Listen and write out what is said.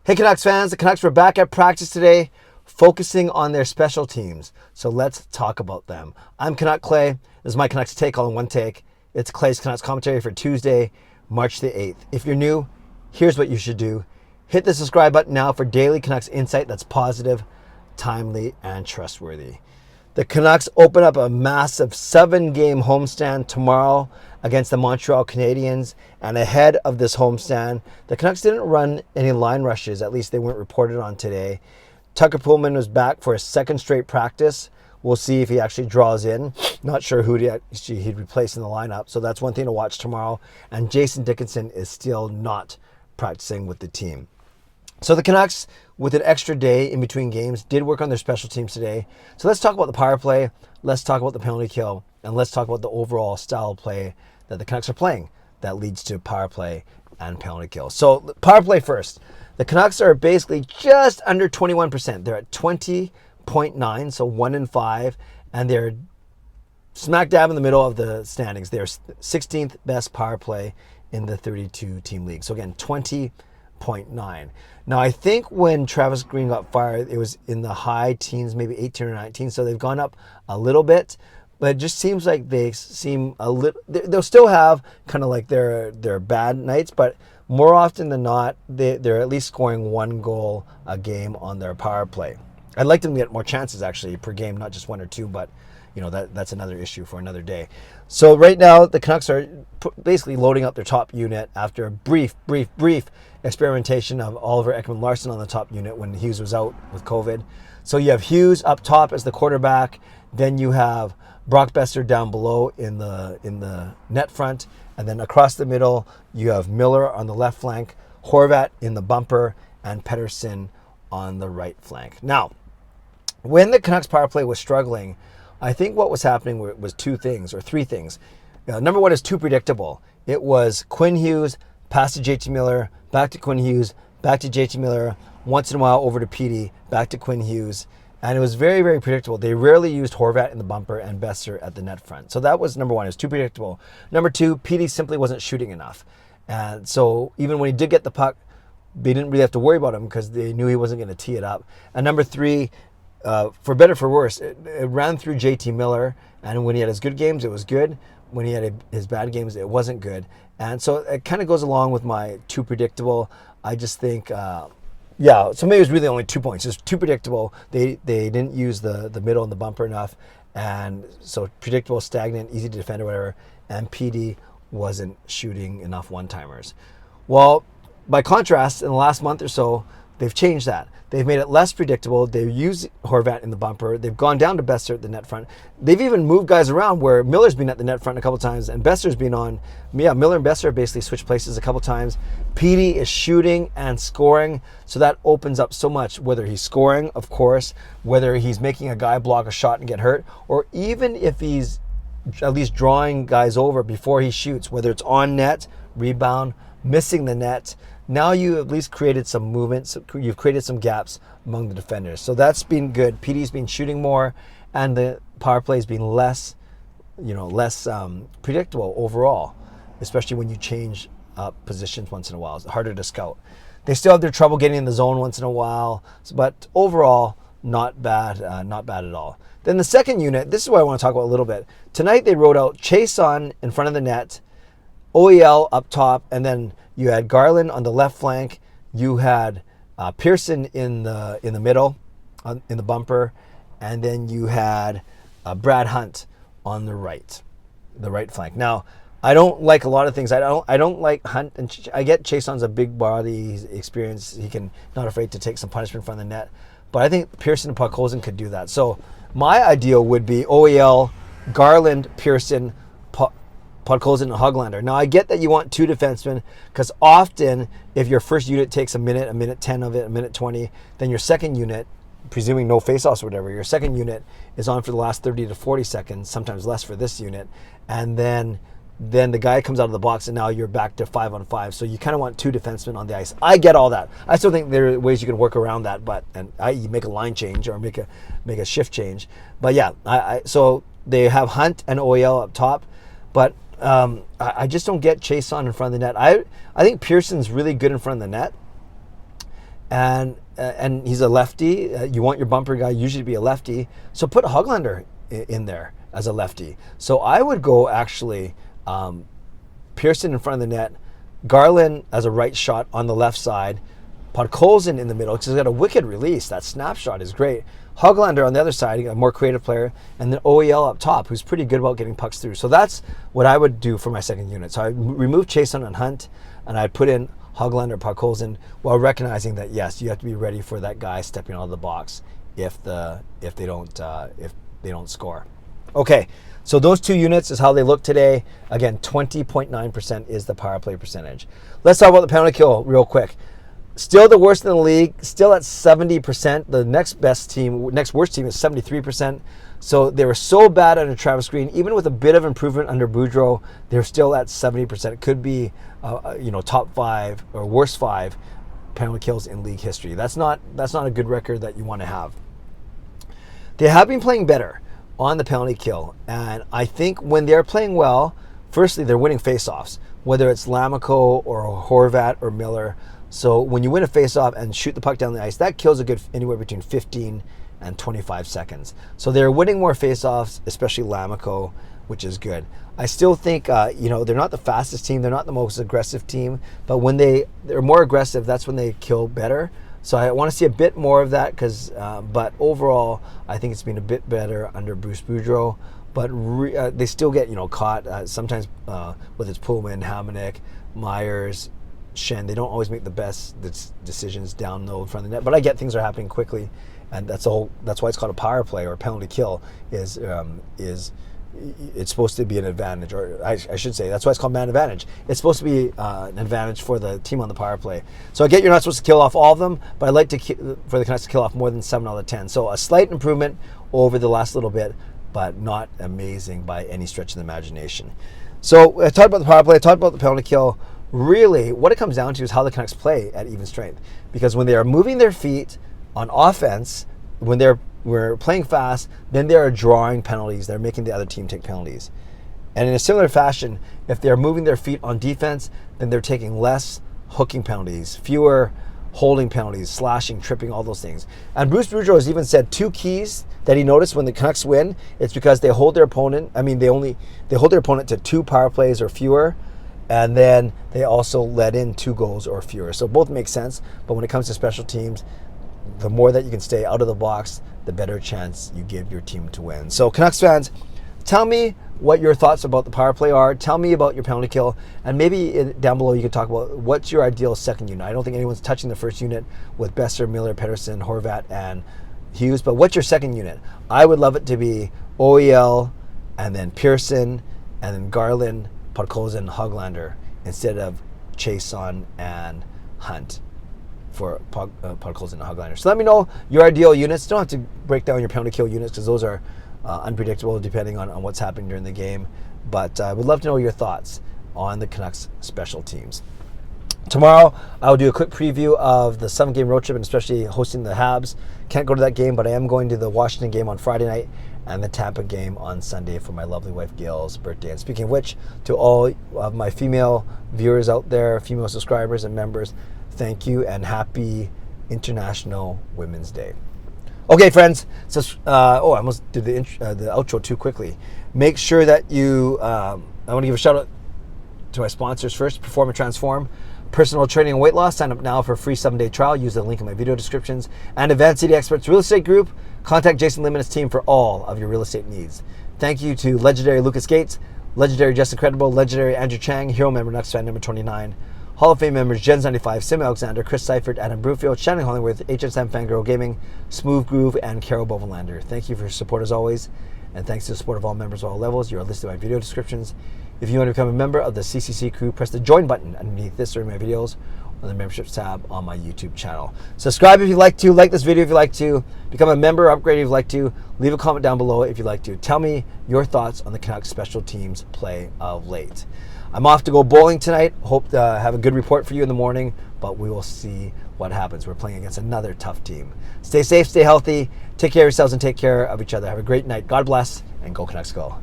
Hey Canucks fans, the Canucks were back at practice today, focusing on their special teams. So let's talk about them. I'm Canuck Clay. This is my Canucks take all in one take. It's Clay's Canucks commentary for Tuesday, March the 8th. If you're new, here's what you should do. Hit the subscribe button now for daily Canucks insight that's positive, timely, and trustworthy. The Canucks open up a massive 7-game homestand tomorrow against the Montreal Canadiens. And ahead of this homestand, the Canucks didn't run any line rushes. At least they weren't reported on today. Tucker Poolman was back for a second straight practice. We'll see if he actually draws in. Not sure who he'd replace in the lineup. So that's one thing to watch tomorrow. And Jason Dickinson is still not practicing with the team. So the Canucks, with an extra day in between games, did work on their special teams today. So let's talk about the power play, let's talk about the penalty kill, and let's talk about the overall style of play that the Canucks are playing that leads to power play and penalty kill. So power play first. The Canucks are basically just under 21%. They're at 20.9, so 1 in 5, and they're smack dab in the middle of the standings. They're 16th best power play in the 32-team league. So again, 20.9. Now, I think when Travis Green got fired, it was in the high teens, maybe 18 or 19. So they've gone up a little bit, but it just seems like they seem a little. They'll still have kind of like their bad nights, but more often than not, they're at least scoring 1 goal a game on their power play. I'd like them to get more chances actually per game, not just 1 or 2, but you know that's another issue for another day. So right now, the Canucks are basically loading up their top unit after a brief experimentation of Oliver Ekman-Larsson on the top unit when Hughes was out with COVID. So you have Hughes up top as the quarterback. Then you have Brock Besser down below in the net front. And then across the middle, you have Miller on the left flank, Horvat in the bumper, and Pettersson on the right flank. Now, when the Canucks power play was struggling, I think what was happening was 2 things or 3 things. Number 1 is too predictable. It was Quinn Hughes, pass to JT Miller, back to Quinn Hughes, back to JT Miller, once in a while over to Petey, back to Quinn Hughes. And it was very, very predictable. They rarely used Horvat in the bumper and Besser at the net front. So that was number 1. It was too predictable. Number 2, Petey simply wasn't shooting enough. And so even when he did get the puck, they didn't really have to worry about him because they knew he wasn't going to tee it up. And number 3, for better for worse, it ran through JT Miller. And when he had his good games, it was good. When he had his bad games, it wasn't good. And so it kind of goes along with my too predictable. I just think, so maybe it was really only 2 points. It's too predictable. They didn't use the middle and the bumper enough. And so predictable, stagnant, easy to defend or whatever. And PD wasn't shooting enough one-timers. Well, by contrast, in the last month or so, they've changed that. They've made it less predictable. They've used Horvat in the bumper. They've gone down to Besser at the net front. They've even moved guys around where Miller's been at the net front a couple times and Besser's been on. Yeah, Miller and Besser basically switched places a couple times. Petey is shooting and scoring, so that opens up so much, whether he's scoring, of course, whether he's making a guy block a shot and get hurt, or even if he's at least drawing guys over before he shoots, whether it's on net, rebound, missing the net. Now you at least created some movements. You've created some gaps among the defenders. So that's been good. PD's been shooting more, and the power play's been less predictable overall, especially when you change up positions once in a while. It's harder to scout. They still have their trouble getting in the zone once in a while, but overall, not bad at all. Then the second unit, this is what I want to talk about a little bit. Tonight they wrote out Chason in front of the net, OEL up top, and then you had Garland on the left flank. You had Pearson in the middle, in the bumper, and then you had Brad Hunt on the right flank. Now, I don't like a lot of things. I don't like Hunt, and I get Chason's a big body, he's experienced. He can not afraid to take some punishment from the net, but I think Pearson and Podkolzin could do that. So my ideal would be OEL, Garland, Pearson, Podkolzin and Hoglander. Now, I get that you want 2 defensemen because often if your first unit takes a minute 10 of it, a minute 20, then your second unit, presuming no face-offs or whatever, your second unit is on for the last 30 to 40 seconds, sometimes less for this unit, and then the guy comes out of the box and now you're back to 5-on-5. So you kind of want 2 defensemen on the ice. I get all that. I still think there are ways you can work around that, you make a line change or make a shift change. But yeah, so they have Hunt and OEL up top, but I just don't get Chason in front of the net. I think Pearson's really good in front of the net. and he's a lefty. You want your bumper guy usually to be a lefty, so put Hoglander in there as a lefty. So I would go actually Pearson in front of the net, Garland as a right shot on the left side, Podkolzin in the middle because he's got a wicked release. That snapshot is great. Hoglander on the other side, a more creative player, and then OEL up top, who's pretty good about getting pucks through. So that's what I would do for my second unit. So I remove Chason and Hunt, and I'd put in Hoglander, Podkolzin, while recognizing that yes, you have to be ready for that guy stepping out of the box if they don't score. Okay, so those two units is how they look today. Again, 20.9% is the power play percentage. Let's talk about the penalty kill real quick. Still the worst in the league, still at 70%. The next worst team is 73%. So they were so bad under Travis Green, even with a bit of improvement under Boudreau, they're still at 70%. It could be, top 5 or worst 5 penalty kills in league history. That's not a good record that you want to have. They have been playing better on the penalty kill, and I think when they're playing well, firstly they're winning faceoffs, whether it's Lamico or Horvat or Miller. So when you win a faceoff and shoot the puck down the ice, that kills a good anywhere between 15 and 25 seconds. So they're winning more faceoffs, especially Lamico, which is good. I still think, they're not the fastest team. They're not the most aggressive team. But when they're more aggressive, that's when they kill better. So I want to see a bit more of that but overall, I think it's been a bit better under Bruce Boudreau. But they still get, caught sometimes whether it's Pullman, Hamonic, Myers, Shen. They don't always make the best decisions down low in front of the net. But I get things are happening quickly, and that's why it's called a power play or a penalty kill. Is it's supposed to be an advantage, or I should say that's why it's called man advantage. It's supposed to be an advantage for the team on the power play. So I get you're not supposed to kill off all of them, but I'd like for the Canucks to kill off more than 7 out of 10. So a slight improvement over the last little bit, but not amazing by any stretch of the imagination. So I talked about the power play, I talked about the penalty kill. Really, what it comes down to is how the Canucks play at even strength. Because when they are moving their feet on offense, when we're playing fast, then they are drawing penalties. They're making the other team take penalties. And in a similar fashion, if they're moving their feet on defense, then they're taking less hooking penalties, fewer holding penalties, slashing, tripping, all those things. And Bruce Boudreau has even said 2 keys that he noticed when the Canucks win. It's because they hold their opponent. They hold their opponent to 2 power plays or fewer. And then they also let in 2 goals or fewer. So both make sense. But when it comes to special teams, the more that you can stay out of the box, the better chance you give your team to win. So Canucks fans, tell me what your thoughts about the power play are. Tell me about your penalty kill. And maybe down below you can talk about what's your ideal second unit. I don't think anyone's touching the first unit with Besser, Miller, Pettersson, Horvat, and Hughes. But what's your second unit? I would love it to be OEL, and then Pearson, and then Garland, Podkolzin, Hoglander, instead of Chason and Hunt for Podkolzin and Hoglander. So let me know your ideal units. Don't have to break down your penalty kill units because those are unpredictable depending on what's happening during the game. But I would love to know your thoughts on the Canucks special teams. Tomorrow, I'll do a quick preview of the 7-game road trip, and especially hosting the Habs. Can't go to that game, but I am going to the Washington game on Friday night and the Tampa game on Sunday for my lovely wife Gail's birthday. And speaking of which, to all of my female viewers out there, female subscribers and members, thank you and happy International Women's Day. Okay, friends. So, I almost did the outro too quickly. Make sure that you. I want to give a shout out to my sponsors first. Perform and Transform. Personal training and weight loss. Sign up now for a free 7-day trial. Use the link in my video descriptions. And Advanced City Experts Real Estate Group. Contact Jason Lim and his team for all of your real estate needs. Thank you to legendary Lucas Gates, legendary Justin Credible, legendary Andrew Chang, hero member nucksfan number 29, Hall of Fame members Jens 95, simalexander, Chris Seifert, Adam Broomfield, Shannon Hollingworth, HSM Fangirl Gaming, Smooth Groove, and Carol Bovelander. Thank you for your support as always, and thanks to the support of all members of all levels. You are listed in my video descriptions. If you want to become a member of the CCC Crew, press the join button underneath this or my videos on the memberships tab on my YouTube channel. Subscribe if you'd like to, like this video if you'd like to, become a member, upgrade if you'd like to, leave a comment down below if you'd like to. Tell me your thoughts on the Canucks special teams play of late. I'm off to go bowling tonight. Hope to have a good report for you in the morning, but we will see what happens. We're playing against another tough team. Stay safe, stay healthy, take care of yourselves and take care of each other. Have a great night. God bless, and go Canucks go.